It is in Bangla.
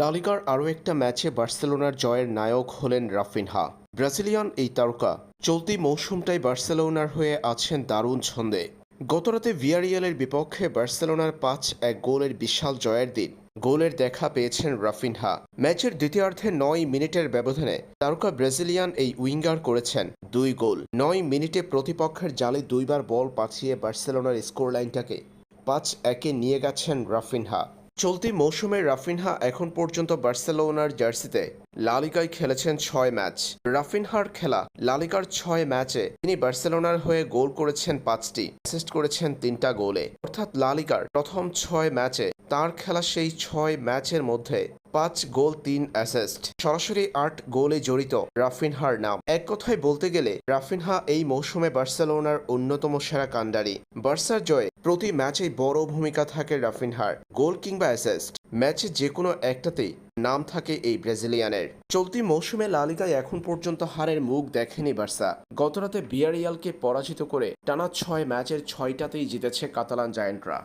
লা লিগার আরও একটা ম্যাচে বার্সেলোনার জয়ের নায়ক হলেন রাফিনহা। ব্রাজিলিয়ান এই তারকা চলতি মৌসুমটাই বার্সেলোনার হয়ে আছেন দারুণ ছন্দে। গতরাতে ভিয়ারিয়ালের বিপক্ষে বার্সেলোনার ৫-১ গোলের বিশাল জয়ের দিন গোলের দেখা পেয়েছেন রাফিনহা। ম্যাচের দ্বিতীয়ার্ধে ৯ মিনিটের ব্যবধানে তারকা ব্রাজিলিয়ান এই উইঙ্গার করেছেন ২ গোল। ৯ মিনিটে প্রতিপক্ষের জালে দুইবার বল পাঠিয়ে বার্সেলোনার স্কোরলাইনটাকে ৫-১-এ নিয়ে গেছেন রাফিনহা। চলতি মৌসুমে রাফিনহা এখন পর্যন্ত বার্সেলোনার জার্সিতে লা লিগায় খেলেছেন ৬ ম্যাচ। রাফিনহার খেলা লা লিগার ৬ ম্যাচে তিনি বার্সেলোনার হয়ে গোল করেছেন ৫টি, অ্যাসিস্ট করেছেন ৩টা গোলে। অর্থাৎ লা লিগার প্রথম ৬ ম্যাচে তার খেলা সেই ৬ ম্যাচের মধ্যে ৫ গোল ৩ অ্যাসিস্ট, সরাসরি ৮ গোলে জড়িত রাফিনহার নাম। এক কথায় বলতে গেলে রাফিনহা এই মৌসুমে বার্সেলোনার অন্যতম সেরা কাণ্ডারি। বার্সার জয়ে প্রতি ম্যাচেই বড় ভূমিকা থাকে রাফিনহার। গোল কিংবা অ্যাসিস্ট, ম্যাচে যে কোনো একটাতেই নাম থাকে এই ব্রাজিলিয়ানের। চলতি মৌসুমে লা লিগায় এখন পর্যন্ত হারের মুখ দেখেনি বার্সা। গতরাতে ভিয়ারিয়ালকে পরাজিত করে টানা ৬ ম্যাচের ৬টাতেই জিতেছে কাতালান জায়ান্টরা।